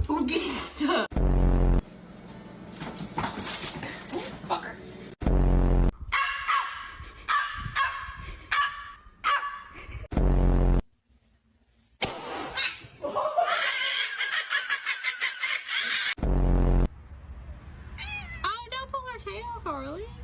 어디 있어? Oh, don't pull her tail, Carly.